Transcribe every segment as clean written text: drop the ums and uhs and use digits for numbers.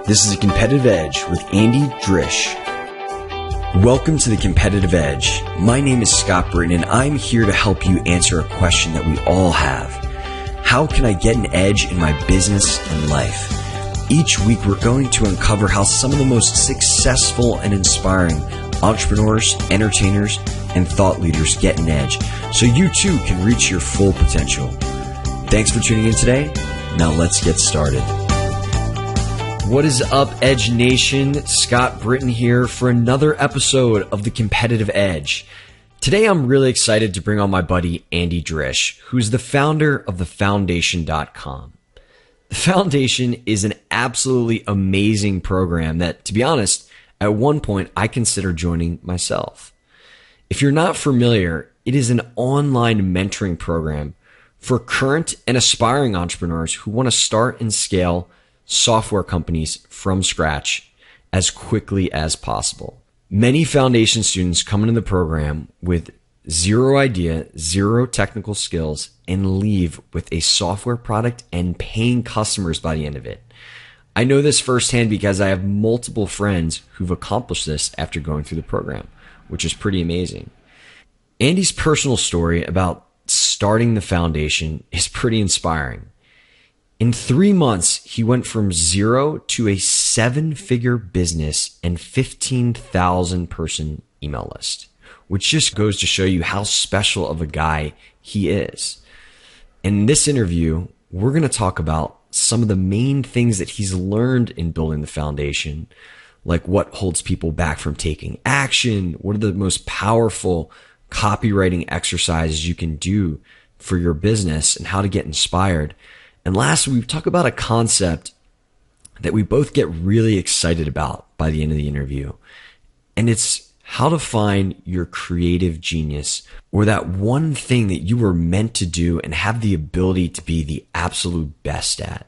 This is A Competitive Edge with Andy Drish. Welcome to The Competitive Edge. My name is Scott Britton, and I'm here to help you answer a question that we all have. How can I get an edge in my business and life? Each week, we're going to uncover how some of the most successful and inspiring entrepreneurs, entertainers, and thought leaders get an edge, so you too can reach your full potential. Thanks for tuning in today. Now let's get started. What is up, Edge Nation? Scott Britton here for another episode of The Competitive Edge. Today, I'm really excited to bring on my buddy, Andy Drish, who's the founder of thefoundation.com. The Foundation is an absolutely amazing program that, to be honest, at one point, I considered joining myself. If you're not familiar, it is an online mentoring program for current and aspiring entrepreneurs who want to start and scale software companies from scratch as quickly as possible. Many foundation students come into the program with zero idea, zero technical skills, and leave with a software product and paying customers by the end of it. I know this firsthand because I have multiple friends who've accomplished this after going through the program, which is pretty amazing. Andy's personal story about starting the foundation is pretty inspiring. In 3 months, he went from zero to a 7-figure business and 15,000 person email list, which just goes to show you how special of a guy he is. In this interview, we're going to talk about some of the main things that he's learned in building the foundation, like what holds people back from taking action, what are the most powerful copywriting exercises you can do for your business, and how to get inspired. And lastly, we talk about a concept that we both get really excited about by the end of the interview. And it's how to find your creative genius, or that one thing that you were meant to do and have the ability to be the absolute best at.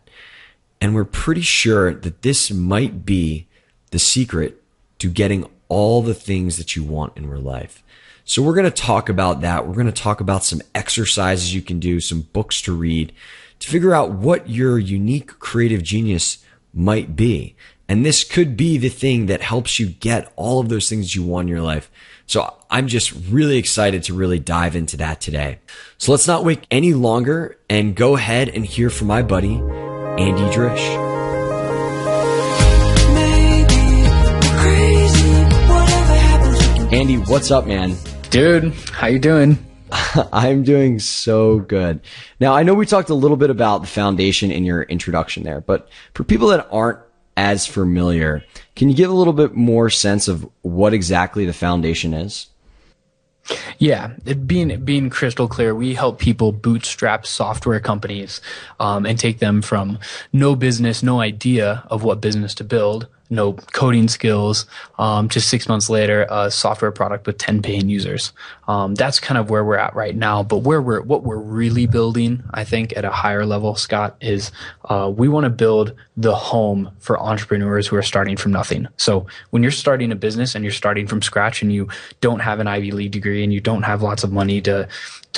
And we're pretty sure that this might be the secret to getting all the things that you want in your life. So we're going to talk about that. We're going to talk about some exercises you can do, some books to read, to figure out what your unique creative genius might be. And this could be the thing that helps you get all of those things you want in your life. So I'm just really excited to really dive into that today. So let's not wait any longer and go ahead and hear from my buddy, Andy Drish. Andy, what's up, man? Dude, how you doing? I'm doing so good. Now, I know we talked a little bit about the foundation in your introduction there, but for people that aren't as familiar, can you give a little bit more sense of what exactly the foundation is? Yeah, being crystal clear, we help people bootstrap software companies and take them from no business, no idea of what business to build, no coding skills, to 6 months later, a software product with 10 paying users. That's kind of where we're at right now. But what we're really building, I think, at a higher level, Scott, is we want to build the home for entrepreneurs who are starting from nothing. So when you're starting a business and you're starting from scratch and you don't have an Ivy League degree and you don't have lots of money to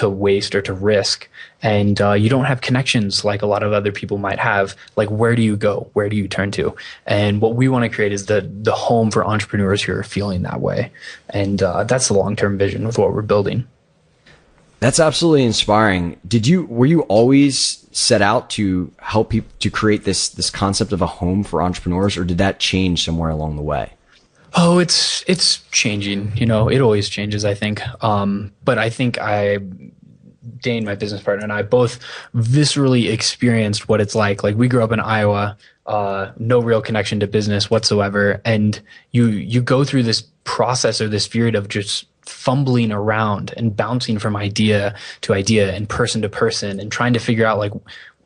waste or to risk, and you don't have connections like a lot of other people might have, like, where do you go? Where do you turn to? And what we want to create is the home for entrepreneurs who are feeling that way. And that's the long-term vision with what we're building. That's absolutely inspiring. Were you always set out to help people to create this concept of a home for entrepreneurs, or did that change somewhere along the way? Oh, it's changing. You know, it always changes, I think. But I think Dane, my business partner, and I both viscerally experienced what it's like. Like, we grew up in Iowa, no real connection to business whatsoever. And you go through this process or this period of just fumbling around and bouncing from idea to idea and person to person and trying to figure out, like,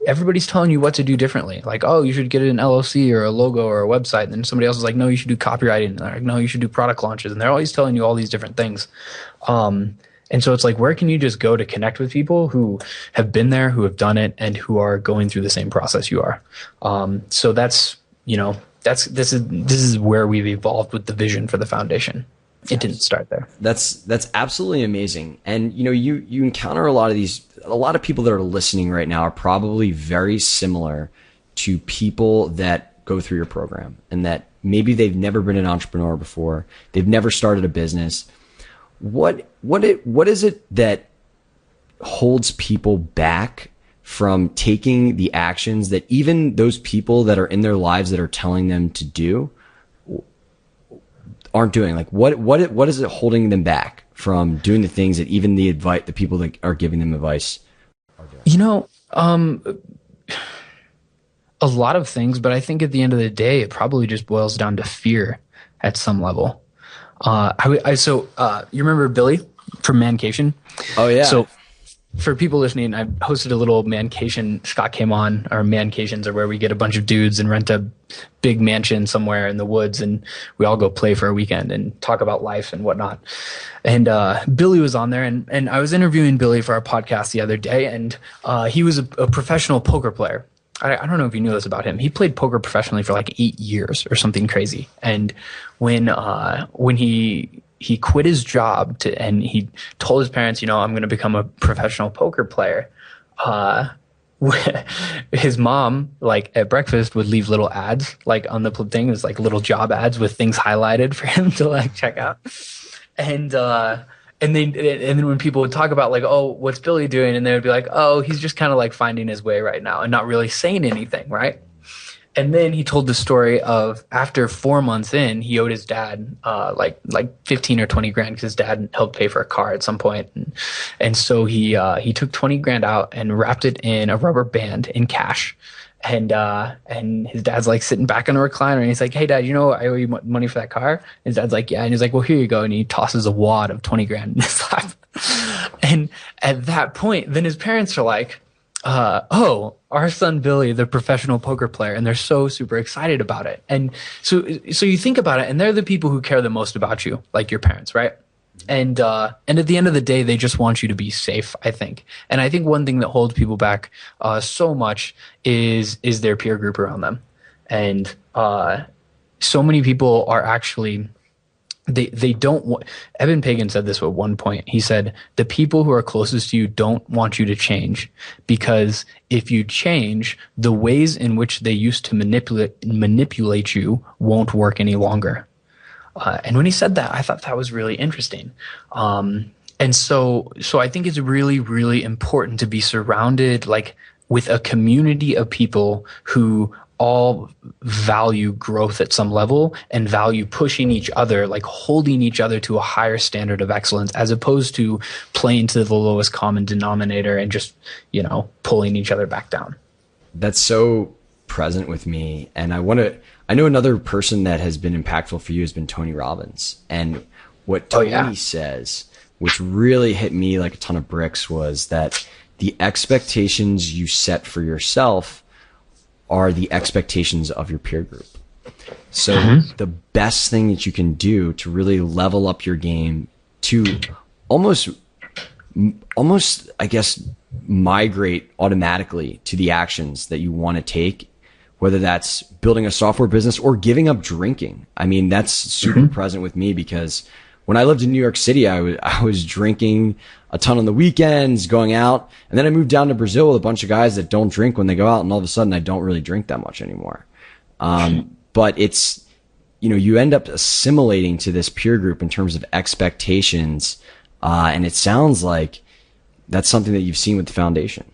everybody's telling you what to do differently. Like, oh, you should get an LLC or a logo or a website. And then somebody else is like, no, you should do copywriting. And they're like, no, you should do product launches. And they're always telling you all these different things. And so it's like, where can you just go to connect with people who have been there, who have done it, and who are going through the same process you are? So this is where we've evolved with the vision for the foundation. It didn't start there. That's absolutely amazing. And you encounter a lot of people that are listening right now are probably very similar to people that go through your program, and that maybe they've never been an entrepreneur before, they've never started a business. What is it that holds people back from taking the actions that even those people that are in their lives that are telling them to do aren't doing? Like what is it holding them back from doing the things that even the people that are giving them advice are doing? A lot of things, but I think at the end of the day, it probably just boils down to fear at some level. You remember Billy from Mancation? Oh yeah. So for people listening, I hosted a little mancation. Scott came on. Our mancations are where we get a bunch of dudes and rent a big mansion somewhere in the woods, and we all go play for a weekend and talk about life and whatnot. And Billy was on there, and I was interviewing Billy for our podcast the other day, and he was a professional poker player. I don't know if you knew this about him. He played poker professionally for like 8 years or something crazy. And when he quit his job and he told his parents, I'm going to become a professional poker player. His mom, like at breakfast, would leave little ads like on the thing. It was like little job ads with things highlighted for him to like check out. And then when people would talk about like, oh, what's Billy doing? And they would be like, oh, he's just kind of like finding his way right now and not really saying anything, right? And then he told the story of after 4 months in, he owed his dad like 15 or 20 grand because his dad helped pay for a car at some point. And so he took 20 grand out and wrapped it in a rubber band in cash. And his dad's like sitting back in a recliner, and he's like, hey, Dad, I owe you money for that car? And his dad's like, yeah. And he's like, well, here you go. And he tosses a wad of 20 grand in his lap. And at that point, then his parents are like, oh, our son Billy, the professional poker player, and they're so super excited about it. And so you think about it, and they're the people who care the most about you, like your parents, right? And at the end of the day, they just want you to be safe, I think. And I think one thing that holds people back so much is their peer group around them. And so many people are actually they don't want. Evan Pagan said this at one point. He said, the people who are closest to you don't want you to change, because if you change, the ways in which they used to manipulate you won't work any longer. And when he said that, I thought that was really interesting. And so I think it's really, really important to be surrounded like with a community of people who all value growth at some level and value pushing each other, like holding each other to a higher standard of excellence, as opposed to playing to the lowest common denominator and just, pulling each other back down. That's so present with me. And I know another person that has been impactful for you has been Tony Robbins. And what Tony says, which really hit me like a ton of bricks, was that the expectations you set for yourself are the expectations of your peer group. So the best thing that you can do to really level up your game, to almost, I guess, migrate automatically to the actions that you want to take, whether that's building a software business or giving up drinking. I mean, that's super present with me, because when I lived in New York City, I was drinking a ton on the weekends, going out. And then I moved down to Brazil with a bunch of guys that don't drink when they go out. And all of a sudden I don't really drink that much anymore. But it's, you end up assimilating to this peer group in terms of expectations. And it sounds like that's something that you've seen with the foundation.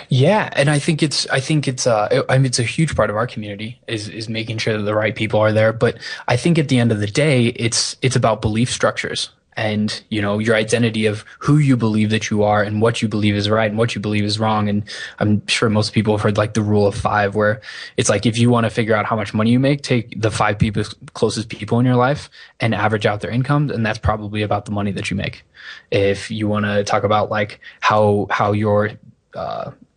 Yeah, and I think it's a huge part of our community is making sure that the right people are there. But I think at the end of the day, it's about belief structures and your identity of who you believe that you are and what you believe is right and what you believe is wrong. And I'm sure most people have heard like the rule of 5, where it's like, if you want to figure out how much money you make, take the 5 closest people in your life and average out their incomes, and that's probably about the money that you make. If you want to talk about like how your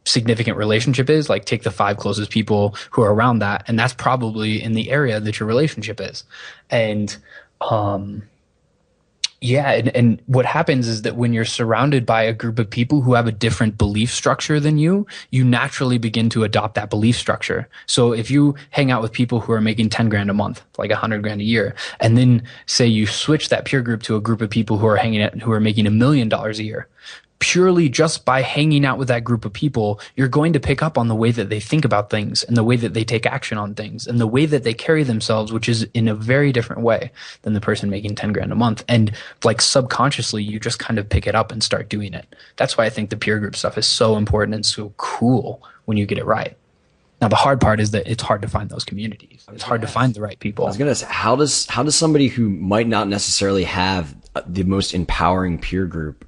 significant relationship is, like take the 5 closest people who are around that, and that's probably in the area that your relationship is. And and what happens is that when you're surrounded by a group of people who have a different belief structure than you naturally begin to adopt that belief structure. So if you hang out with people who are making 10 grand a month, like 100 grand a year, and then say you switch that peer group to a group of people who are making $1 million a year, purely just by hanging out with that group of people, you're going to pick up on the way that they think about things and the way that they take action on things and the way that they carry themselves, which is in a very different way than the person making 10 grand a month. And like subconsciously, you just kind of pick it up and start doing it. That's why I think the peer group stuff is so important and so cool when you get it right. Now, the hard part is that it's hard to find those communities. It's hard to find the right people. I was going to say, how does somebody who might not necessarily have the most empowering peer group,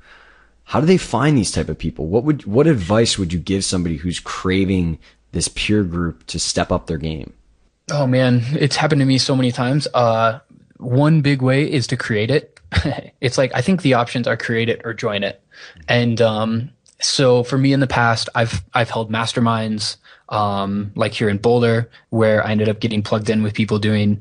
how do they find these type of people? What advice would you give somebody who's craving this peer group to step up their game? Oh man, it's happened to me so many times. One big way is to create it. It's like, I think the options are create it or join it. And so for me in the past, I've held masterminds, like here in Boulder, where I ended up getting plugged in with people doing,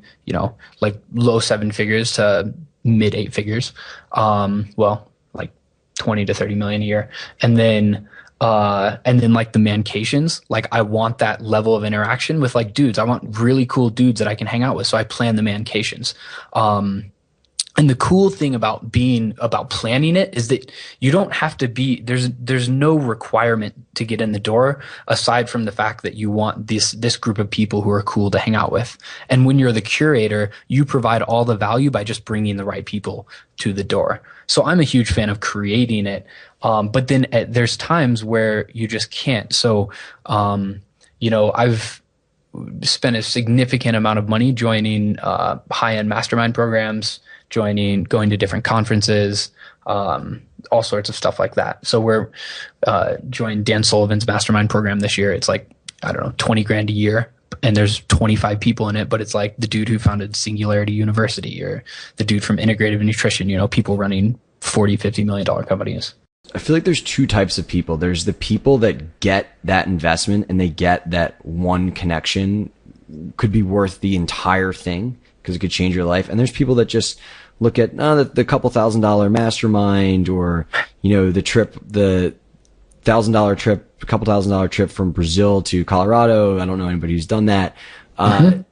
like low 7 figures to mid 8 figures. Like 20 to 30 million a year. And then like the mancations, like I want that level of interaction with like dudes. I want really cool dudes that I can hang out with. So I plan the mancations. And the cool thing about planning it is that you don't have to be, there's no requirement to get in the door aside from the fact that you want this group of people who are cool to hang out with. And when you're the curator, you provide all the value by just bringing the right people to the door. So I'm a huge fan of creating it. But then there's times where you just can't. So, I've spent a significant amount of money joining, high-end mastermind programs, going to different conferences, all sorts of stuff like that. So we're joined Dan Sullivan's mastermind program this year. It's like, I don't know, 20 grand a year. And there's 25 people in it, but it's like the dude who founded Singularity University or the dude from Integrative Nutrition, people running $40, $50 million companies. I feel like there's two types of people. There's the people that get that investment and they get that one connection could be worth the entire thing because it could change your life. And there's people that just look at the couple $1,000 mastermind or, the trip, the $1,000 trip, a couple $1,000 trip from Brazil to Colorado. I don't know anybody who's done that. And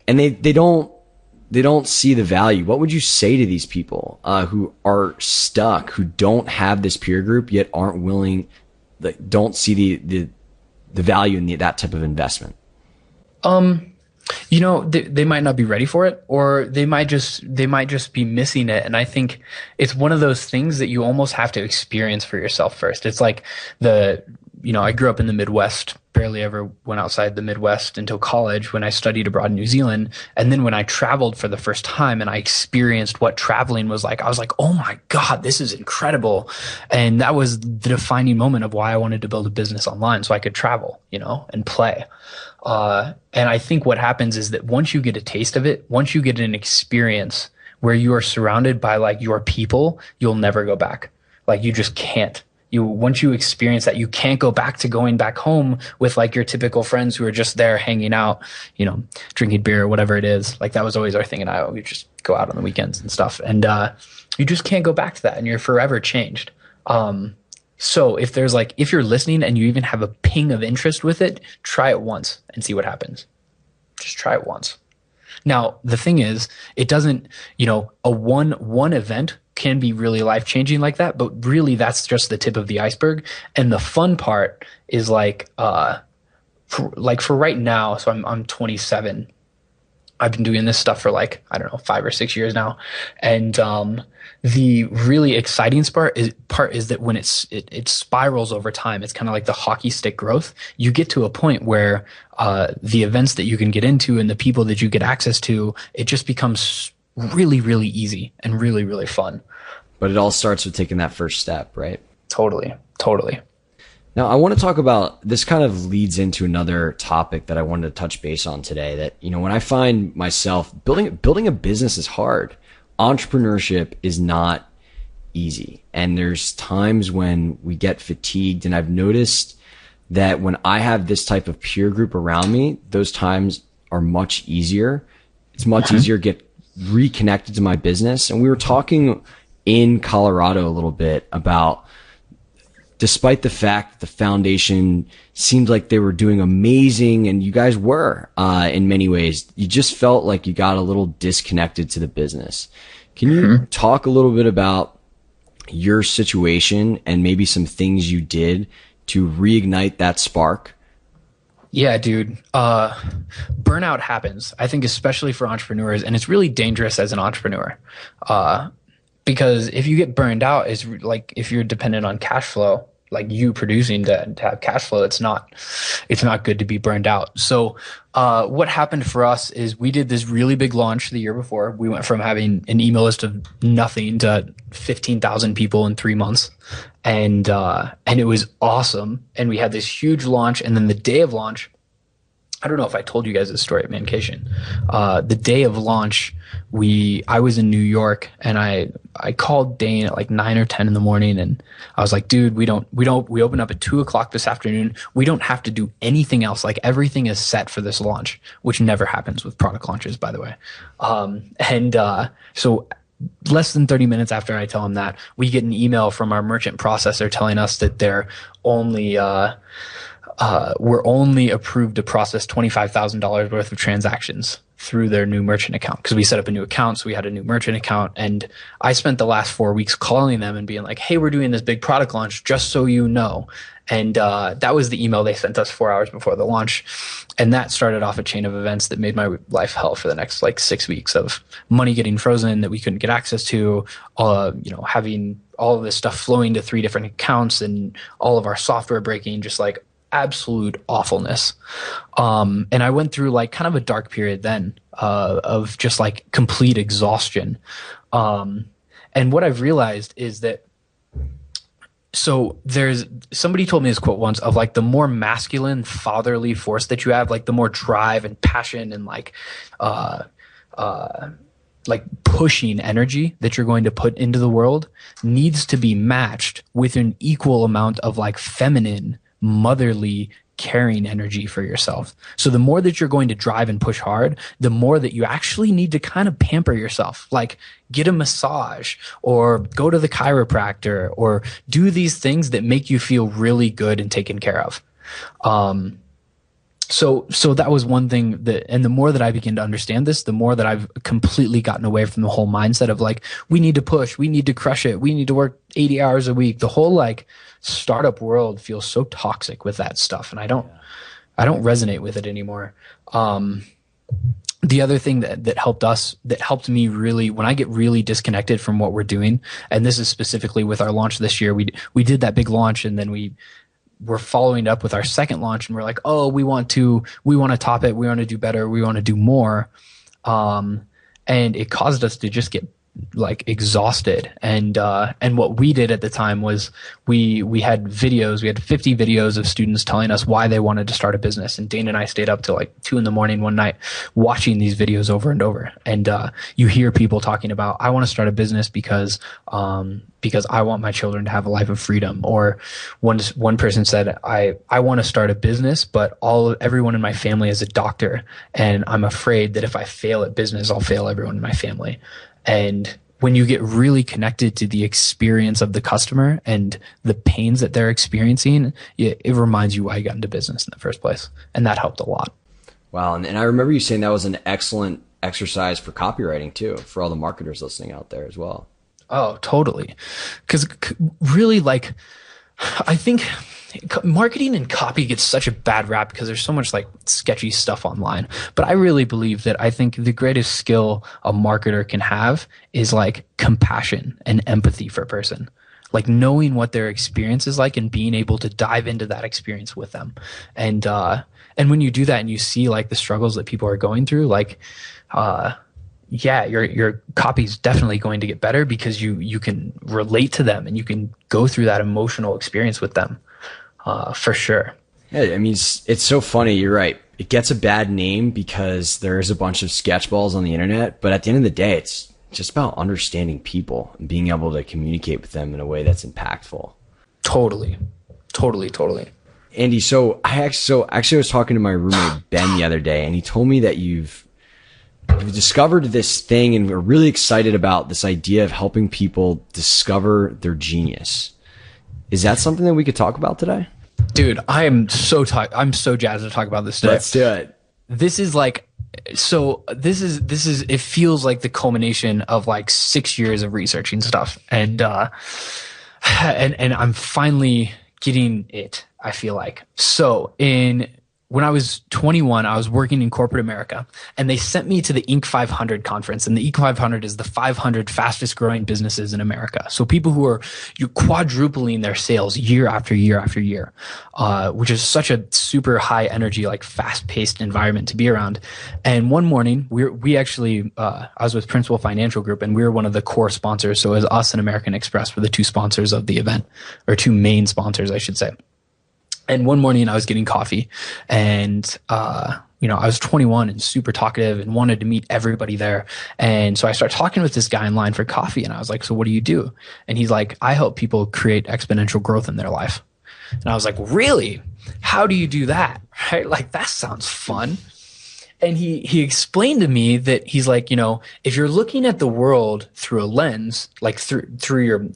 they don't see the value. What would you say to these people, who are stuck, who don't have this peer group yet aren't willing, don't see the value in that type of investment? They might not be ready for it, or they might just be missing it. And I think it's one of those things that you almost have to experience for yourself first. It's like I grew up in the Midwest, barely ever went outside the Midwest until college when I studied abroad in New Zealand. And then when I traveled for the first time and I experienced what traveling was like, I was like, oh my God, this is incredible. And that was the defining moment of why I wanted to build a business online so I could travel, and play. And I think what happens is that once you get a taste of it, once you get an experience where you are surrounded by like your people, you'll never go back. Like you just can't. Once you experience that, you can't go back to going back home with like your typical friends who are just there hanging out, drinking beer or whatever it is. Like that was always our thing in Iowa. We just go out on the weekends and stuff. And, you just can't go back to that and you're forever changed. So if you're listening and you even have a ping of interest with it, try it once and see what happens. Just try it once. Now, the thing is, it doesn't, a one event can be really life-changing like that, but really that's just the tip of the iceberg. And the fun part is for right now, so I'm 27. I've been doing this stuff for 5 or 6 years now. And the really exciting part is that when it spirals over time, it's kind of like the hockey stick growth. You get to a point where the events that you can get into and the people that you get access to, it just becomes really, really easy and really, really fun. But it all starts with taking that first step, right? Totally. Now, I want to talk about, this kind of leads into another topic that I wanted to touch base on today, that, when I find myself building a business is hard. Entrepreneurship is not easy. And there's times when we get fatigued. And I've noticed that when I have this type of peer group around me, those times are much easier. It's much easier to get reconnected to my business. And we were talking in Colorado a little bit about, despite the fact that the foundation seemed like they were doing amazing, and you guys were, in many ways, you just felt like you got a little disconnected to the business. Can you talk a little bit about your situation and maybe some things you did to reignite that spark? Yeah, dude. Burnout happens, I think, especially for entrepreneurs, and it's really dangerous as an entrepreneur. Because if you get burned out, it's like if you're dependent on cash flow, like you producing to have cash flow, it's not good to be burned out. So what happened for us is we did this really big launch the year before. We went from having an email list of nothing to 15,000 people in 3 months. And it was awesome. And we had this huge launch. And then the day of launch, I don't know if I told you guys this story at Mancation. The day of launch, I was in New York, and I called Dane at like 9 or 10 in the morning, and I was like, dude, we open up at 2:00 this afternoon. We don't have to do anything else. Like, everything is set for this launch, which never happens with product launches, by the way. So less than 30 minutes after I tell him that, we get an email from our merchant processor telling us that they're only we're only approved to process $25,000 worth of transactions through their new merchant account, because we set up a new account. So we had a new merchant account, and I spent the last 4 weeks calling them and being like, hey, we're doing this big product launch, just so you know. And that was the email they sent us 4 hours before the launch. And that started off a chain of events that made my life hell for the next like 6 weeks, of money getting frozen that we couldn't get access to, having all of this stuff flowing to 3 different accounts, and all of our software breaking, just like absolute awfulness. And I went through like kind of a dark period then of just like complete exhaustion. And what I've realized is that, so somebody told me this quote once of like, the more masculine fatherly force that you have, like the more drive and passion and like pushing energy that you're going to put into the world, needs to be matched with an equal amount of like feminine, motherly, caring energy for yourself. So the more that you're going to drive and push hard, the more that you actually need to kind of pamper yourself, like get a massage or go to the chiropractor or do these things that make you feel really good and taken care of. So that was one thing and the more that I begin to understand this, the more that I've completely gotten away from the whole mindset of like, we need to push, we need to crush it, we need to work 80 hours a week. The whole like startup world feels so toxic with that stuff, and I don't resonate with it anymore. The other thing that helped me really, when I get really disconnected from what we're doing, and this is specifically with our launch this year, we did that big launch, and then we're following up with our second launch, and we're like, oh, we want to top it. We want to do better. We want to do more. And it caused us to just get like exhausted. And what we did at the time was we had videos. We had 50 videos of students telling us why they wanted to start a business. And Dane and I stayed up till like 2 a.m. one night watching these videos over and over. And you hear people talking about, I want to start a business because I want my children to have a life of freedom. Or one person said, I want to start a business, but everyone in my family is a doctor, and I'm afraid that if I fail at business, I'll fail everyone in my family. And when you get really connected to the experience of the customer and the pains that they're experiencing, it reminds you why you got into business in the first place. And that helped a lot. Wow. And I remember you saying that was an excellent exercise for copywriting too, for all the marketers listening out there as well. Oh, totally. Because really, like, I think marketing and copy gets such a bad rap because there's so much like sketchy stuff online. But I really believe that I think the greatest skill a marketer can have is like compassion and empathy for a person. Like knowing what their experience is like and being able to dive into that experience with them. And when you do that and you see like the struggles that people are going through, like, your copy is definitely going to get better because you can relate to them and you can go through that emotional experience with them, for sure. Yeah, I mean, it's so funny. You're right. It gets a bad name because there's a bunch of sketchballs on the internet, but at the end of the day, it's just about understanding people and being able to communicate with them in a way that's impactful. Totally. Andy, so I was talking to my roommate Ben the other day, and he told me that you've discovered this thing and we're really excited about this idea of helping people discover their genius. Is that something that we could talk about today? Dude, I'm so jazzed to talk about this today. Let's do it. This is like So this is it feels like the culmination of like 6 years of researching stuff, and I'm finally getting it, I feel like. So when I was 21, I was working in corporate America, and they sent me to the Inc. 500 conference. And the Inc. 500 is the 500 fastest growing businesses in America. So people who are quadrupling their sales year after year after year, which is such a super high energy, like fast paced environment to be around. And one morning we actually, I was with Principal Financial Group, and we were one of the core sponsors. So as us and American Express were the two sponsors of the event, or two main sponsors, I should say. And one morning I was getting coffee, and, I was 21 and super talkative and wanted to meet everybody there. And so I started talking with this guy in line for coffee, and I was like, so what do you do? And he's like, I help people create exponential growth in their life. And I was like, really? How do you do that? Right? Like, that sounds fun. And he explained to me that he's like, if you're looking at the world through a lens, like through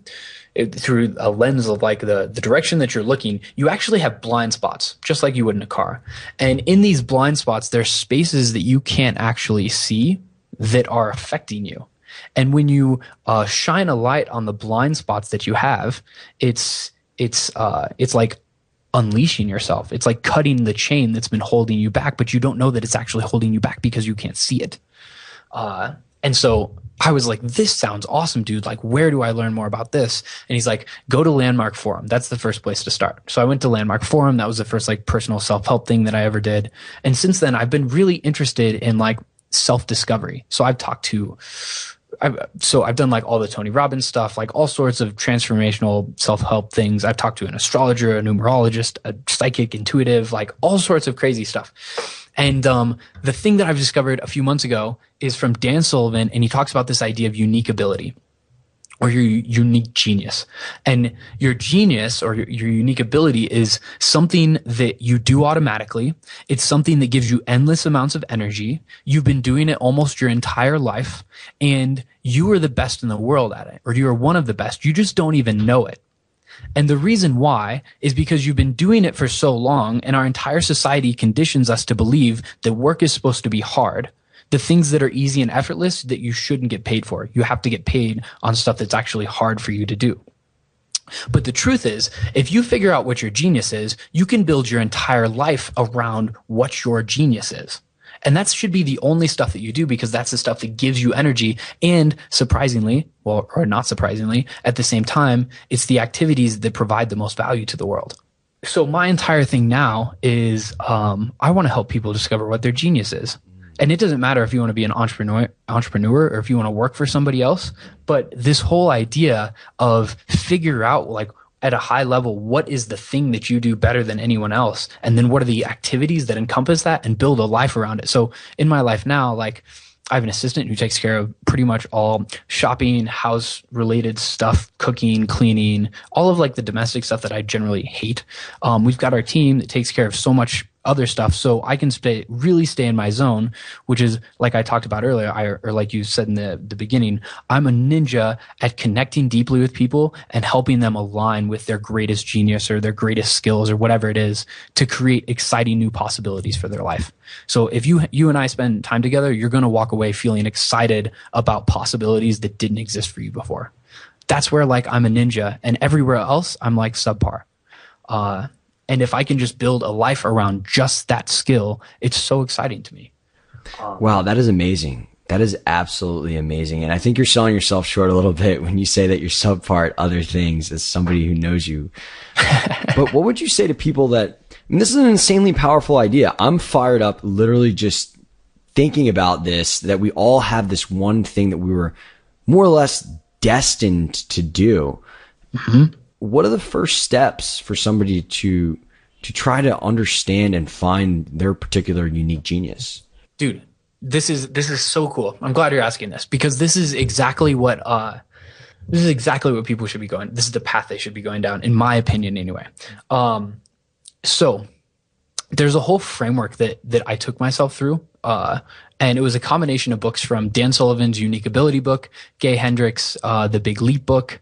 a lens of like the direction that you're looking, you actually have blind spots, just like you would in a car. And in these blind spots, there's spaces that you can't actually see that are affecting you. And when you shine a light on the blind spots that you have, it's like unleashing yourself. It's like cutting the chain that's been holding you back, but you don't know that it's actually holding you back because you can't see it. And so I was like, this sounds awesome, dude. Like, where do I learn more about this? And he's like, go to Landmark Forum. That's the first place to start. So I went to Landmark Forum. That was the first like personal self-help thing that I ever did. And since then, I've been really interested in like self-discovery. So I've done like all the Tony Robbins stuff, like all sorts of transformational self-help things. I've talked to an astrologer, a numerologist, a psychic, intuitive, like all sorts of crazy stuff. And the thing that I've discovered a few months ago is from Dan Sullivan, and he talks about this idea of unique ability, or your unique genius. And your genius or your unique ability is something that you do automatically. It's something that gives you endless amounts of energy. You've been doing it almost your entire life, and you are the best in the world at it, or you are one of the best. You just don't even know it. And the reason why is because you've been doing it for so long, and our entire society conditions us to believe that work is supposed to be hard. The things that are easy and effortless that you shouldn't get paid for. You have to get paid on stuff that's actually hard for you to do. But the truth is, if you figure out what your genius is, you can build your entire life around what your genius is. And that should be the only stuff that you do, because that's the stuff that gives you energy. And surprisingly, well, or not surprisingly, at the same time, it's the activities that provide the most value to the world. So my entire thing now is I want to help people discover what their genius is. And it doesn't matter if you want to be an entrepreneur or if you want to work for somebody else. But this whole idea of figure out, like, at a high level, what is the thing that you do better than anyone else? And then what are the activities that encompass that, and build a life around it? So in my life now, like, I have an assistant who takes care of pretty much all shopping, house related stuff, cooking, cleaning, all of like the domestic stuff that I generally hate. We've got our team that takes care of so much other stuff, so I can really stay in my zone, which is, like I talked about earlier, or like you said in the beginning, I'm a ninja at connecting deeply with people and helping them align with their greatest genius or their greatest skills or whatever it is to create exciting new possibilities for their life. So if you and I spend time together, you're going to walk away feeling excited about possibilities that didn't exist for you before. That's where, like, I'm a ninja, and everywhere else I'm like subpar. And if I can just build a life around just that skill, it's so exciting to me. Wow, that is amazing. That is absolutely amazing. And I think you're selling yourself short a little bit when you say that you're subpar at other things as somebody who knows you. But what would you say to people that, I mean, this is an insanely powerful idea. I'm fired up literally just thinking about this, that we all have this one thing that we were more or less destined to do. Mm-hmm. What are the first steps for somebody to try to understand and find their particular unique genius? Dude, this is so cool. I'm glad you're asking this, because this is exactly what people should be going. This is the path they should be going down, in my opinion, anyway. So there's a whole framework that I took myself through, and it was a combination of books from Dan Sullivan's Unique Ability book, Gay Hendricks' The Big Leap book.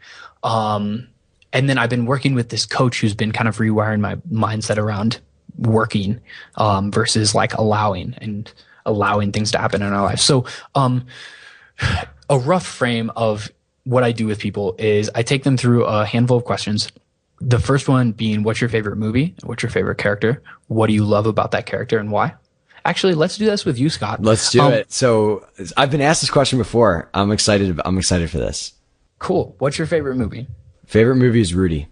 And then I've been working with this coach who's been kind of rewiring my mindset around working versus like allowing. And allowing things to happen in our life. So, a rough frame of what I do with people is I take them through a handful of questions. The first one being, what's your favorite movie? What's your favorite character? What do you love about that character and why? Actually, let's do this with you, Scott. Let's do it. So I've been asked this question before. I'm excited for this. Cool. What's your favorite movie? Favorite movie is Rudy.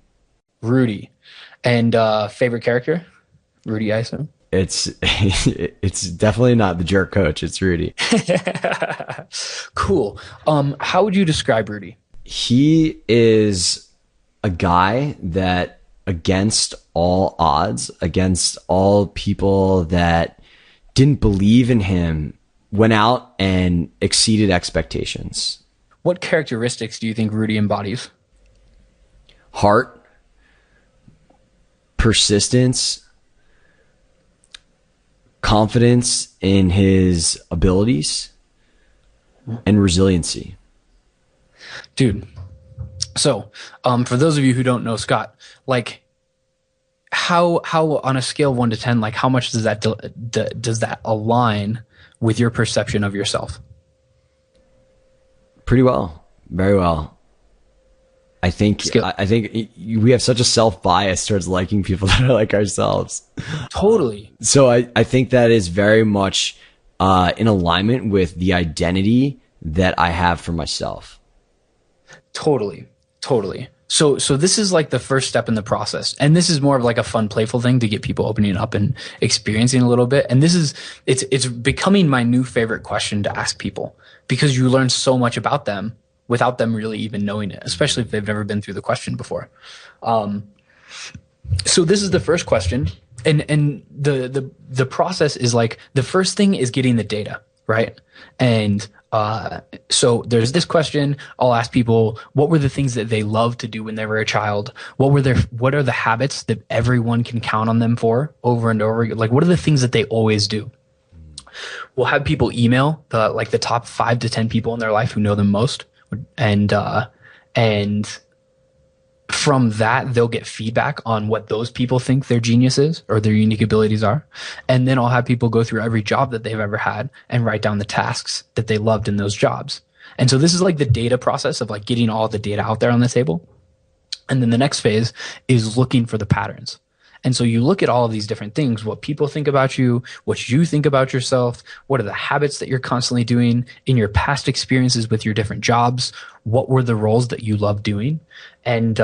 Rudy. And favorite character? Rudy, I assume. It's definitely not the jerk coach. It's Rudy. Cool. How would you describe Rudy? He is a guy that, against all odds, against all people that didn't believe in him, went out and exceeded expectations. What characteristics do you think Rudy embodies? Heart, persistence, confidence in his abilities, and resiliency. Dude. So, for those of you who don't know Scott, like how on a scale of 1 to 10, like how much does that align with your perception of yourself? Pretty well. Very well. I think we have such a self-bias towards liking people that are like ourselves. Totally. So I think that is very much in alignment with the identity that I have for myself. Totally. So this is like the first step in the process. And this is more of like a fun, playful thing to get people opening up and experiencing a little bit. And it's becoming my new favorite question to ask people, because you learn so much about them without them really even knowing it, especially if they've never been through the question before. So this is the first question. And the process is like, the first thing is getting the data, right? And so there's this question. I'll ask people, what were the things that they loved to do when they were a child? What are the habits that everyone can count on them for over and over? Like, what are the things that they always do? We'll have people email the top 5 to 10 people in their life who know them most. And from that, they'll get feedback on what those people think their genius is or their unique abilities are. And then I'll have people go through every job that they've ever had and write down the tasks that they loved in those jobs. And so this is like the data process of like getting all the data out there on the table. And then the next phase is looking for the patterns. And so you look at all of these different things, what people think about you, what you think about yourself, what are the habits that you're constantly doing in your past experiences with your different jobs, what were the roles that you love doing, and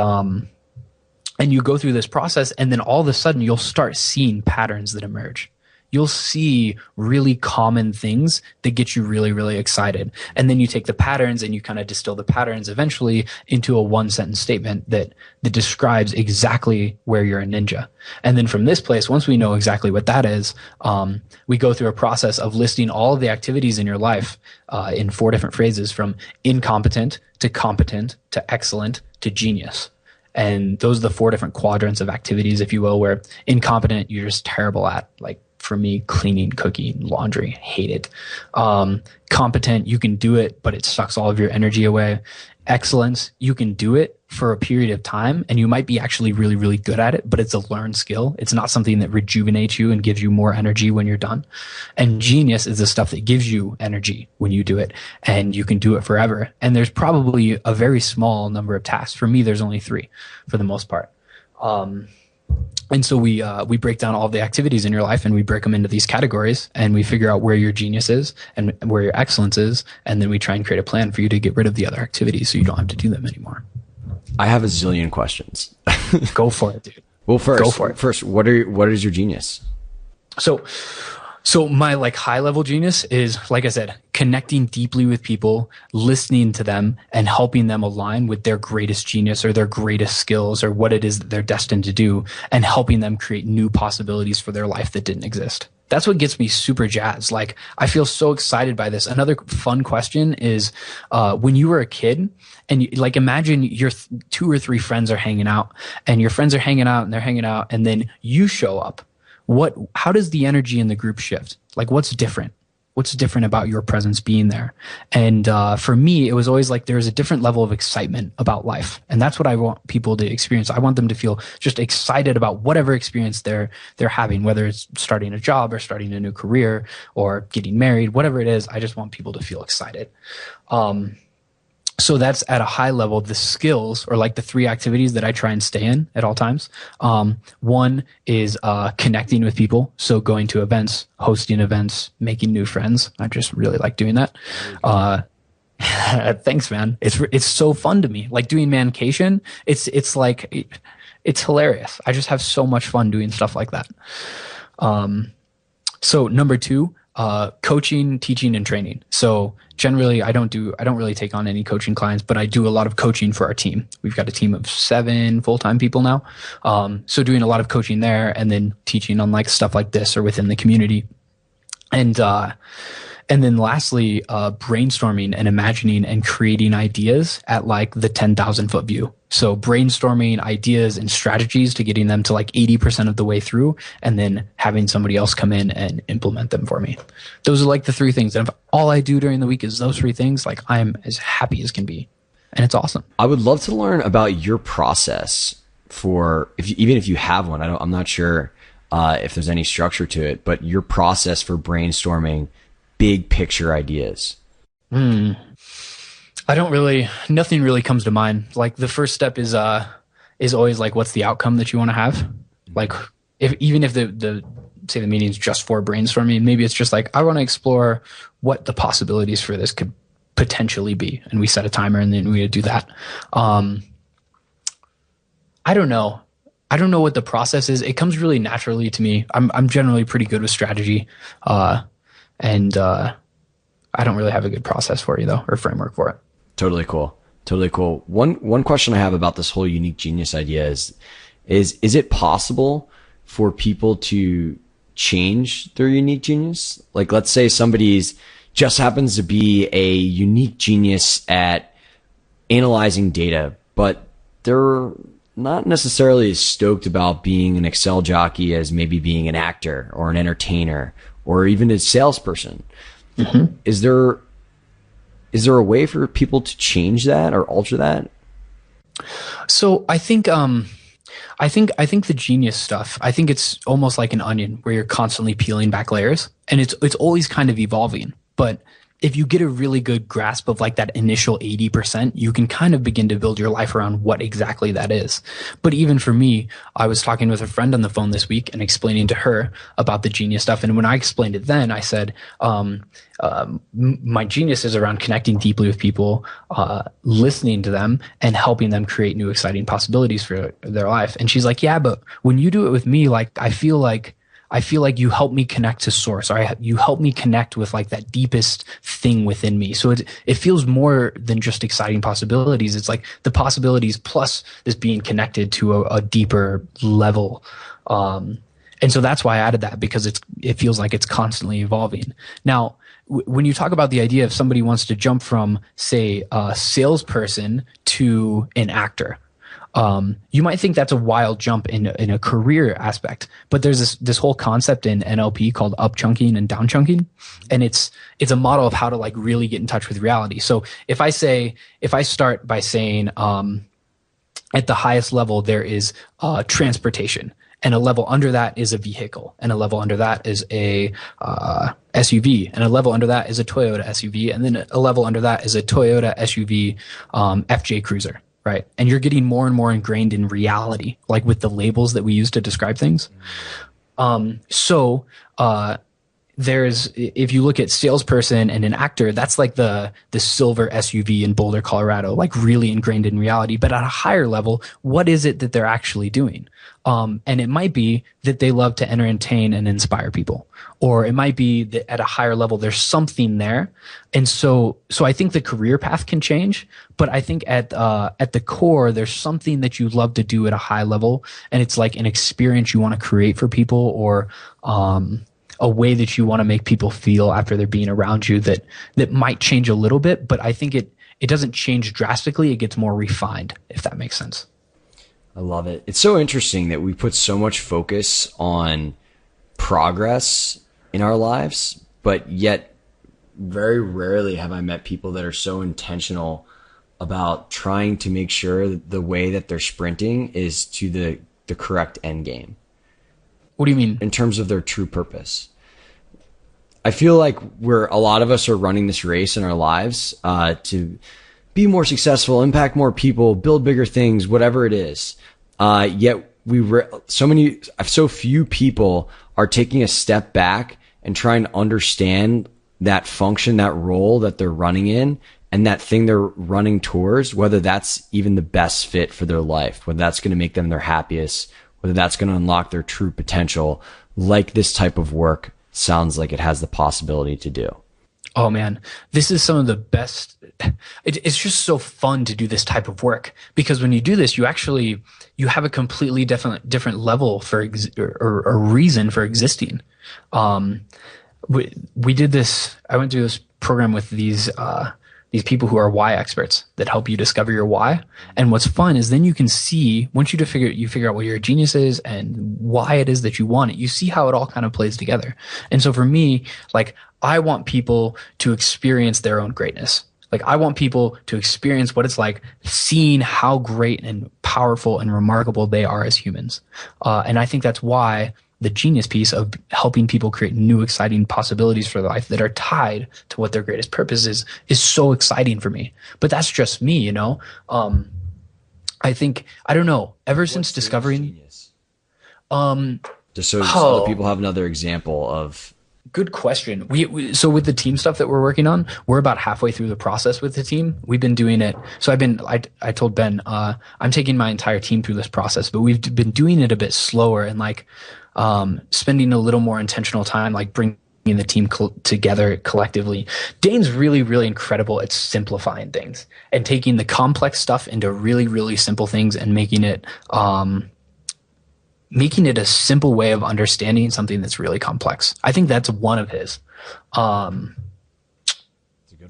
you go through this process, and then all of a sudden you'll start seeing patterns that emerge. You'll see really common things that get you really, really excited. And then you take the patterns and you kind of distill the patterns eventually into a 1-sentence statement that describes exactly where you're a ninja. And then from this place, once we know exactly what that is, we go through a process of listing all of the activities in your life in 4 different phrases, from incompetent to competent to excellent to genius. And those are the 4 different quadrants of activities, if you will, where incompetent, you're just terrible at, like, for me, cleaning, cooking, laundry, hate it. Competent, you can do it, but it sucks all of your energy away. Excellence, you can do it for a period of time, and you might be actually really, really good at it, but it's a learned skill. It's not something that rejuvenates you and gives you more energy when you're done. And genius is the stuff that gives you energy when you do it, and you can do it forever. And there's probably a very small number of tasks. For me, there's only 3 for the most part. And so we break down all the activities in your life, and we break them into these categories, and we figure out where your genius is and where your excellence is. And then we try and create a plan for you to get rid of the other activities so you don't have to do them anymore. I have a zillion questions. Go for it, dude. Well, Go for it. First, what is your genius? So my like high level genius is, like I said, connecting deeply with people, listening to them, and helping them align with their greatest genius or their greatest skills or what it is that they're destined to do, and helping them create new possibilities for their life that didn't exist. That's what gets me super jazzed. Like, I feel so excited by this. Another fun question is, when you were a kid, and like imagine your 2 or 3 friends are hanging out, and your friends are hanging out and they're hanging out, and then you show up. How does the energy in the group shift? Like, what's different What's different about your presence being there? And for me, it was always like there's a different level of excitement about life, and that's what I want people to experience. I want them to feel just excited about whatever experience they're having, whether it's starting a job or starting a new career or getting married, whatever it is. I just want people to feel excited. So that's at a high level, the skills, or like the 3 activities that I try and stay in at all times. One is connecting with people. So going to events, hosting events, making new friends. I just really like doing that. Thanks, man. It's so fun to me. Like doing Mancation, it's like, it's hilarious. I just have so much fun doing stuff like that. So number 2, coaching, teaching, and training. So generally I don't really take on any coaching clients, but I do a lot of coaching for our team. We've got a team of 7 full-time people now. So doing a lot of coaching there, and then teaching on like stuff like this or within the community. And then lastly, brainstorming and imagining and creating ideas at like the 10,000 foot view. So brainstorming ideas and strategies to getting them to like 80% of the way through, and then having somebody else come in and implement them for me. Those are like the 3 things. And if all I do during the week is those 3 things, like I'm as happy as can be. And it's awesome. I would love to learn about your process for, even if you have one. I'm not sure if there's any structure to it, but your process for brainstorming big picture ideas. Nothing really comes to mind. Like the first step is always like, what's the outcome that you want to have? Like even if the say the meeting's just for brainstorming, maybe it's just like, I want to explore what the possibilities for this could potentially be. And we set a timer and then we do that. I don't know. I don't know what the process is. It comes really naturally to me. I'm generally pretty good with strategy. And I don't really have a good process for you though, or framework for it. Totally cool. Totally cool. One question I have about this whole unique genius idea is it possible for people to change their unique genius? Like, let's say somebody's just happens to be a unique genius at analyzing data, but they're not necessarily as stoked about being an Excel jockey as maybe being an actor or an entertainer or even a salesperson. Mm-hmm. Is there a way for people to change that or alter that? So I think the genius stuff, I think it's almost like an onion where you're constantly peeling back layers, and it's always kind of evolving. But if you get a really good grasp of like that initial 80%, you can kind of begin to build your life around what exactly that is. But even for me, I was talking with a friend on the phone this week and explaining to her about the genius stuff. And when I explained it then, I said, my genius is around connecting deeply with people, listening to them and helping them create new exciting possibilities for their life. And she's like, yeah, but when you do it with me, like, I feel like you help me connect to source, or you help me connect with like that deepest thing within me. So it feels more than just exciting possibilities. It's like the possibilities plus this being connected to a deeper level. And so that's why I added that, because it feels like it's constantly evolving. Now, when you talk about the idea of somebody wants to jump from, say, a salesperson to an actor, you might think that's a wild jump in a career aspect, but there's this whole concept in NLP called up chunking and down chunking. And it's a model of how to like really get in touch with reality. So if I start by saying, at the highest level, there is, transportation, and a level under that is a vehicle, and a level under that is a, SUV, and a level under that is a Toyota SUV. And then a level under that is a Toyota SUV, FJ Cruiser. Right. And you're getting more and more ingrained in reality, like with the labels that we use to describe things. If you look at salesperson and an actor, that's like the silver SUV in Boulder, Colorado, like really ingrained in reality. But at a higher level, what is it that they're actually doing? And it might be that they love to entertain and inspire people, or it might be that at a higher level, there's something there. And so I think the career path can change, but I think at the core, there's something that you love to do at a high level. And it's like an experience you want to create for people, or, a way that you want to make people feel after they're being around you that might change a little bit, but I think it doesn't change drastically. It gets more refined, if that makes sense. I love it. It's so interesting that we put so much focus on progress in our lives, but yet very rarely have I met people that are so intentional about trying to make sure that the way that they're sprinting is to the correct end game. What do you mean? In terms of their true purpose. I feel like a lot of us are running this race in our lives to be more successful, impact more people, build bigger things, whatever it is. Yet so few people are taking a step back and trying to understand that function, that role that they're running in, and that thing they're running towards, whether that's even the best fit for their life, whether that's going to make them their happiest, whether that's going to unlock their true potential, like this type of work sounds like it has the possibility to do. Oh man, this is some of the best. It's just so fun to do this type of work, because when you do this, you have a completely different level or reason for existing. We did this. I went through this program with these people who are why experts that help you discover your why. And what's fun is then you can see, once you figure out what your genius is and why it is that you want it, you see how it all kind of plays together. And so for me, like, I want people to experience their own greatness. Like, I want people to experience what it's like seeing how great and powerful and remarkable they are as humans. And I think that's why the genius piece of helping people create new, exciting possibilities for their life that are tied to what their greatest purpose is so exciting for me. But that's just me, you know? I think, I don't know, ever since discovering, just so other people have another example of. Good question. So with the team stuff that we're working on, we're about halfway through the process with the team. We've been doing it. So I told Ben, I'm taking my entire team through this process, but we've been doing it a bit slower and like, spending a little more intentional time, like bringing the team together collectively. Dane's really, really incredible at simplifying things and taking the complex stuff into really, really simple things and making it a simple way of understanding something that's really complex. I think that's one of his.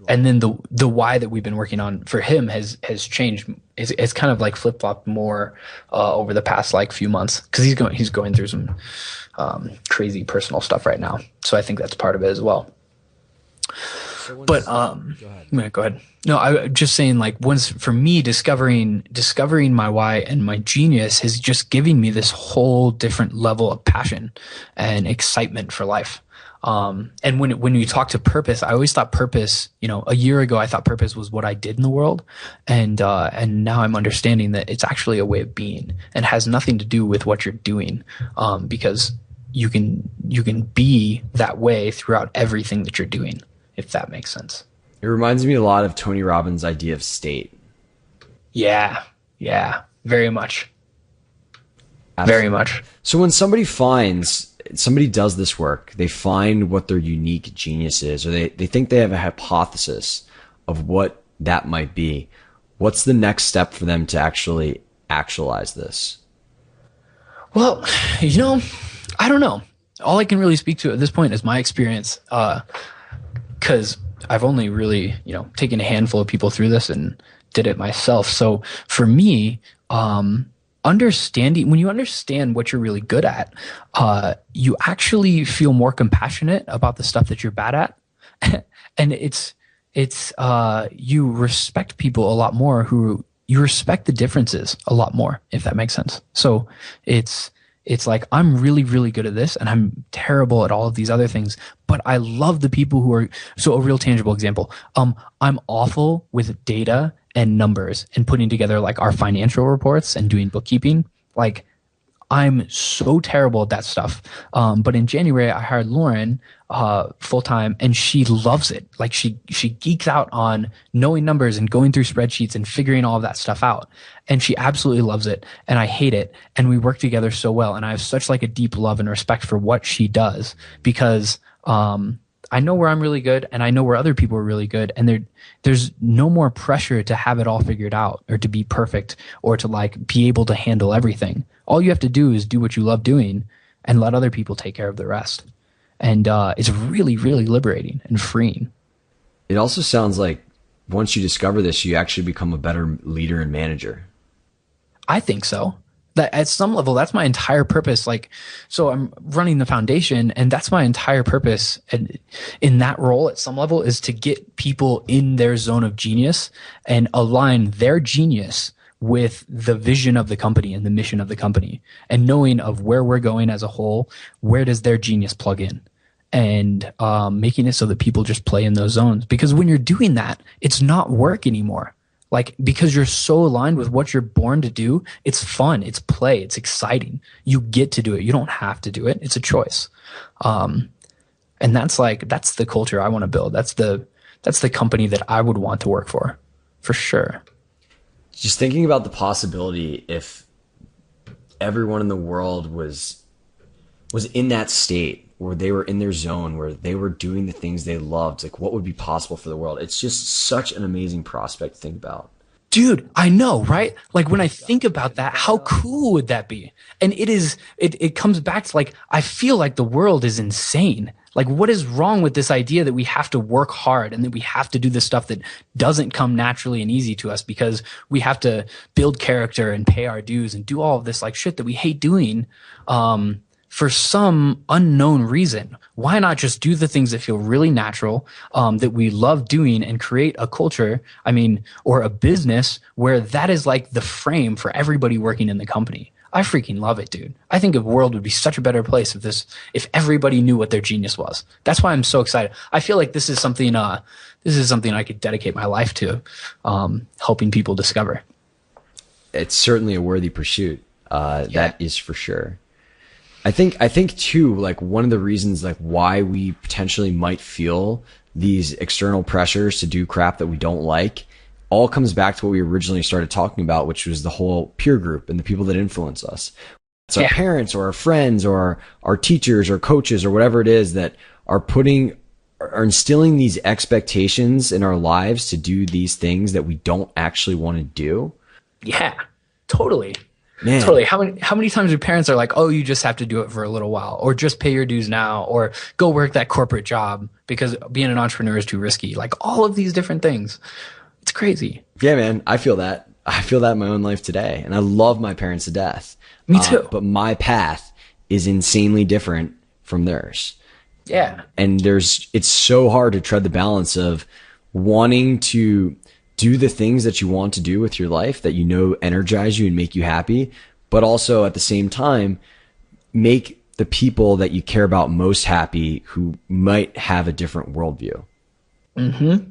And then the why that we've been working on for him has changed. It's kind of like flip-flopped more over the past like few months, because he's going through some crazy personal stuff right now. So I think that's part of it as well. But go ahead. No, I just saying, like, once for me discovering my why and my genius is just giving me this whole different level of passion and excitement for life. And when you talk to purpose, I always thought purpose, you know, a year ago, I thought purpose was what I did in the world. And now I'm understanding that it's actually a way of being and has nothing to do with what you're doing. Because you can be that way throughout everything that you're doing, if that makes sense. It reminds me a lot of Tony Robbins' idea of state. Yeah, very much. Absolutely. Very much. So when somebody does this work, they find what their unique genius is, or they think they have a hypothesis of what that might be. What's the next step for them to actually actualize this? Well, you know, I don't know. All I can really speak to at this point is my experience, because I've only really, you know, taken a handful of people through this and did it myself. So for me, when you understand what you're really good at, you actually feel more compassionate about the stuff that you're bad at. And you respect people a lot more you respect the differences a lot more, if that makes sense. So it's like, I'm really, really good at this and I'm terrible at all of these other things, but I love the people who are, so a real tangible example. I'm awful with data and numbers and putting together like our financial reports and doing bookkeeping. Like, I'm so terrible at that stuff. But in January, I hired Lauren full time, and she loves it. Like, she geeks out on knowing numbers and going through spreadsheets and figuring all of that stuff out. And she absolutely loves it, and I hate it. And we work together so well. And I have such like a deep love and respect for what she does, because I know where I'm really good and I know where other people are really good, and there's no more pressure to have it all figured out or to be perfect or to like be able to handle everything. All you have to do is do what you love doing and let other people take care of the rest. And it's really, really liberating and freeing. It also sounds like once you discover this, you actually become a better leader and manager. I think so. That at some level, that's my entire purpose. Like, so I'm running the foundation, and that's my entire purpose. And in that role, at some level, is to get people in their zone of genius and align their genius with the vision of the company and the mission of the company, and knowing of where we're going as a whole. Where does their genius plug in? And making it so that people just play in those zones. Because when you're doing that, it's not work anymore. Like, because you're so aligned with what you're born to do, it's fun, it's play, it's exciting. You get to do it. You don't have to do it. It's a choice. And that's the culture I want to build. That's the company that I would want to work for sure. Just thinking about the possibility if everyone in the world was in that state where they were in their zone, where they were doing the things they loved, like what would be possible for the world? It's just such an amazing prospect to think about. Dude, I know, right? Like when I think about that, how cool would that be? And it comes back to like, I feel like the world is insane. Like, what is wrong with this idea that we have to work hard and that we have to do the stuff that doesn't come naturally and easy to us because we have to build character and pay our dues and do all of this like shit that we hate doing, for some unknown reason? Why not just do the things that feel really natural, that we love doing, and create a culture, or a business where that is like the frame for everybody working in the company? I freaking love it, dude. I think the world would be such a better place if everybody knew what their genius was. That's why I'm so excited. I feel like this is something I could dedicate my life to, helping people discover. It's certainly a worthy pursuit. That is for sure. I think too, like one of the reasons like why we potentially might feel these external pressures to do crap that we don't like all comes back to what we originally started talking about, which was the whole peer group and the people that influence us. It's our parents or our friends or our teachers or coaches or whatever it is that are instilling these expectations in our lives to do these things that we don't actually want to do. Yeah, totally. Man. Totally. How many times your parents are like, oh, you just have to do it for a little while, or just pay your dues now, or go work that corporate job because being an entrepreneur is too risky. Like all of these different things. It's crazy. Yeah, man. I feel that. I feel that in my own life today. And I love my parents to death. Me too. But my path is insanely different from theirs. Yeah. And it's so hard to tread the balance of wanting to do the things that you want to do with your life that you know energize you and make you happy, but also at the same time make the people that you care about most happy who might have a different worldview. Mm-hmm.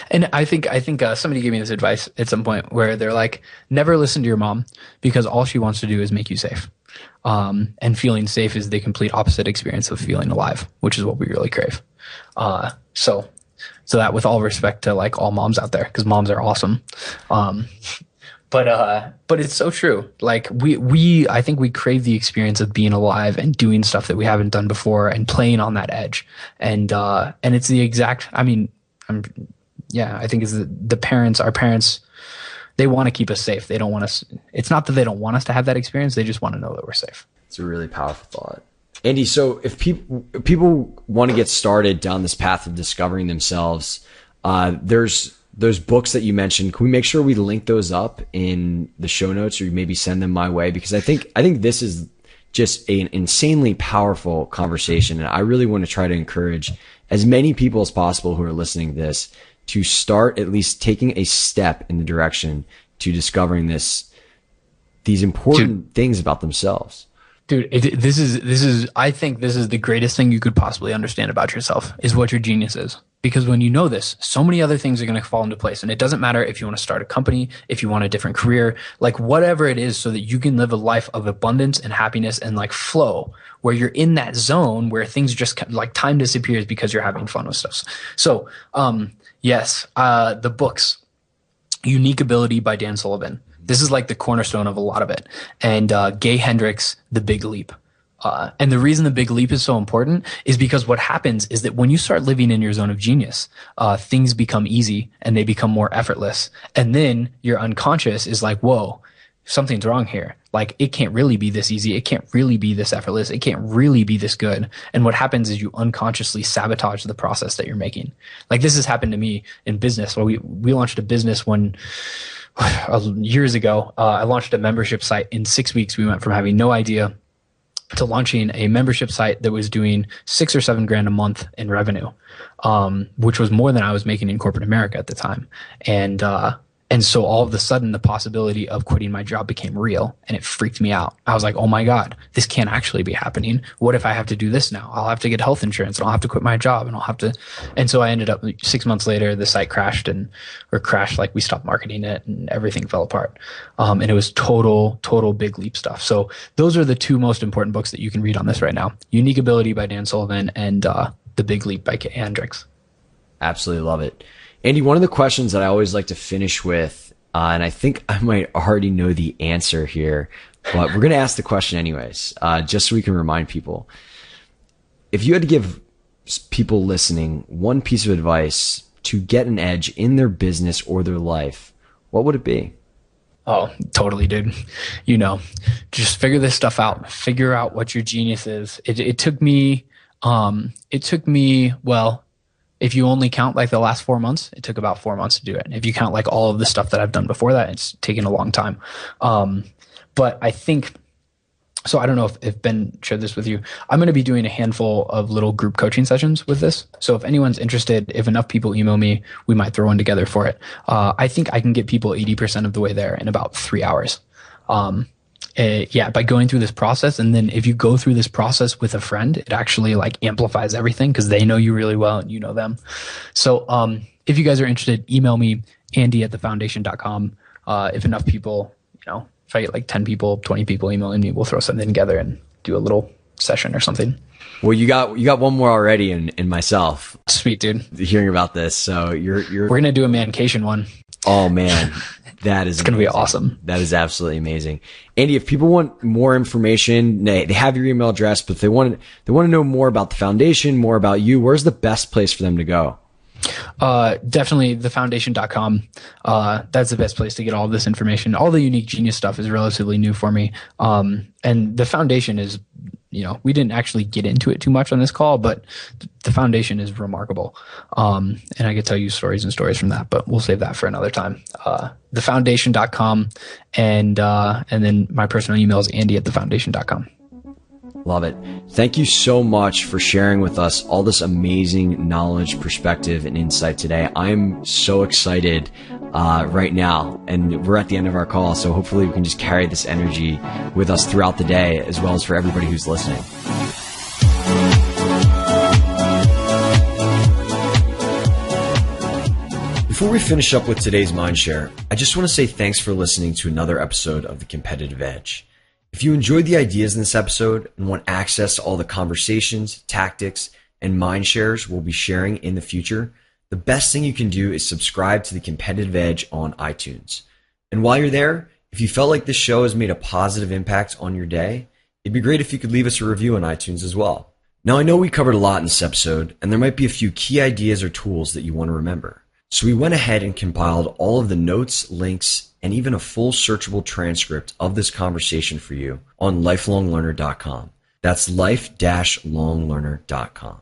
And I think somebody gave me this advice at some point where they're like, never listen to your mom because all she wants to do is make you safe. And feeling safe is the complete opposite experience of feeling alive, which is what we really crave. So that with all respect to like all moms out there, because moms are awesome. But it's so true. Like I think we crave the experience of being alive and doing stuff that we haven't done before and playing on that edge. And it's the exact, I think it's our parents, they want to keep us safe. They don't want us. It's not that they don't want us to have that experience. They just want to know that we're safe. It's a really powerful thought. Andy, so if people want to get started down this path of discovering themselves, there's those books that you mentioned. Can we make sure we link those up in the show notes, or maybe send them my way? Because I think this is just an insanely powerful conversation, and I really want to try to encourage as many people as possible who are listening to this to start at least taking a step in the direction to discovering these important things about themselves. Dude, I think this is the greatest thing you could possibly understand about yourself, is what your genius is. Because when you know this, so many other things are going to fall into place. And it doesn't matter if you want to start a company, if you want a different career, like whatever it is, so that you can live a life of abundance and happiness and like flow, where you're in that zone where things just like time disappears because you're having fun with stuff. So, yes, the books, Unique Ability by Dan Sullivan. This is like the cornerstone of a lot of it. And Gay Hendricks, The Big Leap. And the reason The Big Leap is so important is because what happens is that when you start living in your zone of genius, things become easy and they become more effortless. And then your unconscious is like, whoa, something's wrong here. Like, it can't really be this easy. It can't really be this effortless. It can't really be this good. And what happens is you unconsciously sabotage the process that you're making. Like, this has happened to me in business. Well, we launched a business when years ago, I launched a membership site. In 6 weeks, we went from having no idea to launching a membership site that was doing 6 or 7 grand a month in revenue, which was more than I was making in corporate America at the time. And so all of a sudden the possibility of quitting my job became real, and it freaked me out. I was like, oh my God, this can't actually be happening. What if I have to do this now? I'll have to get health insurance and I'll have to quit my job and I'll have to. And so I ended up 6 months later, the site crashed like we stopped marketing it and everything fell apart. And it was total big leap stuff. So those are the 2 most important books that you can read on this right now. Unique Ability by Dan Sullivan and The Big Leap by Kay Hendricks. Absolutely love it. Andy, one of the questions that I always like to finish with, and I think I might already know the answer here, but we're going to ask the question anyways, just so we can remind people. If you had to give people listening one piece of advice to get an edge in their business or their life, what would it be? Oh, totally, dude. Just figure this stuff out. Figure out what your genius is. It took me, well, if you only count like the last 4 months, it took about 4 months to do it. If you count like all of the stuff that I've done before that, it's taken a long time. But I think, so I don't know if Ben shared this with you. I'm going to be doing a handful of little group coaching sessions with this. So if anyone's interested, if enough people email me, we might throw one together for it. I think I can get people 80% of the way there in about 3 hours. By going through this process. And then if you go through this process with a friend, it actually like amplifies everything because they know you really well and you know them. So if you guys are interested, email me, andy@thefoundation.com. If enough people, if I get like 10 people, 20 people emailing me, we'll throw something together and do a little session or something. Well, you got one more already in myself. Sweet, dude. Hearing about this. So we're going to do a mancation one. Oh man. That is going to be awesome. That is absolutely amazing. Andy, if people want more information, they have your email address, but they want to know more about the foundation, more about you, where's the best place for them to go? Definitely thefoundation.com. That's the best place to get all of this information. All the Unique Genius stuff is relatively new for me. And the foundation is, we didn't actually get into it too much on this call, but the foundation is remarkable. And I could tell you stories from that, but we'll save that for another time. Thefoundation.com and then my personal email is andy@thefoundation.com. Love it. Thank you so much for sharing with us all this amazing knowledge, perspective, and insight today. I'm so excited right now, and we're at the end of our call, so hopefully we can just carry this energy with us throughout the day, as well as for everybody who's listening. Before we finish up with today's Mindshare, I just want to say thanks for listening to another episode of The Competitive Edge. If you enjoyed the ideas in this episode and want access to all the conversations, tactics, and mind shares we'll be sharing in the future, the best thing you can do is subscribe to The Competitive Edge on iTunes. And while you're there, if you felt like this show has made a positive impact on your day, it'd be great if you could leave us a review on iTunes as well. Now, I know we covered a lot in this episode, and there might be a few key ideas or tools that you want to remember. So we went ahead and compiled all of the notes, links, and even a full searchable transcript of this conversation for you on lifelonglearner.com. That's life-longlearner.com.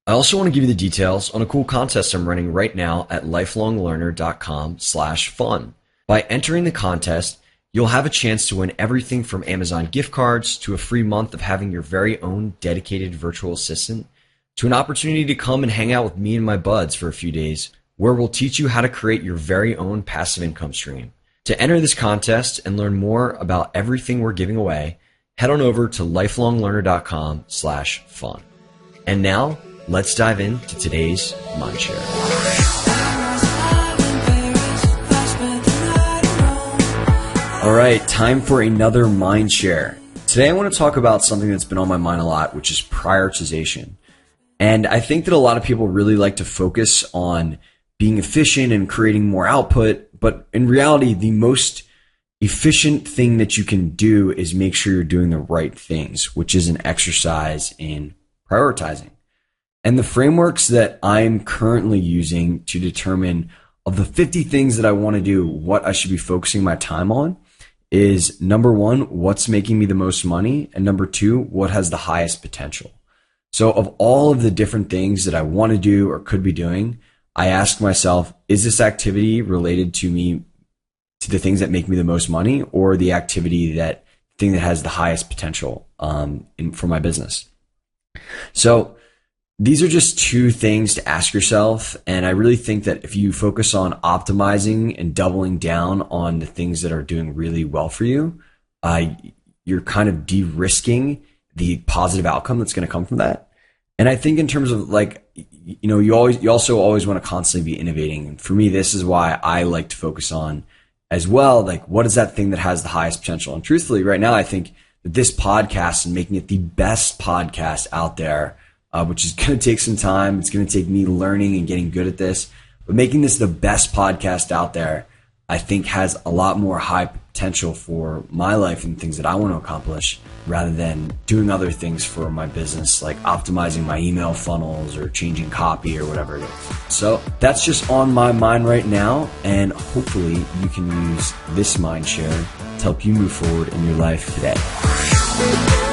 I also want to give you the details on a cool contest I'm running right now at lifelonglearner.com/fun. By entering the contest, you'll have a chance to win everything from Amazon gift cards to a free month of having your very own dedicated virtual assistant to an opportunity to come and hang out with me and my buds for a few days where we'll teach you how to create your very own passive income stream. To enter this contest and learn more about everything we're giving away, head on over to lifelonglearner.com/fun. And now, let's dive into today's Mindshare. All right, time for another Mindshare. Today I want to talk about something that's been on my mind a lot, which is prioritization. And I think that a lot of people really like to focus on being efficient and creating more output, but in reality, the most efficient thing that you can do is make sure you're doing the right things, which is an exercise in prioritizing. And the frameworks that I'm currently using to determine of the 50 things that I want to do, what I should be focusing my time on is number one, what's making me the most money? And number two, what has the highest potential? So of all of the different things that I want to do or could be doing, I ask myself, is this activity related to me to the things that make me the most money, or the thing that has the highest potential for my business. So these are just two things to ask yourself. And I really think that if you focus on optimizing and doubling down on the things that are doing really well for you, you're kind of de-risking the positive outcome that's going to come from that. And I think in terms of like, you also always want to constantly be innovating. And for me, this is why I like to focus on as well, like, what is that thing that has the highest potential? And truthfully, right now, I think that this podcast and making it the best podcast out there, which is going to take some time. It's going to take me learning and getting good at this, but making this the best podcast out there, I think has a lot more high potential for my life and things that I want to accomplish, rather than doing other things for my business, like optimizing my email funnels or changing copy or whatever it is. So that's just on my mind right now. And hopefully you can use this mind share to help you move forward in your life today.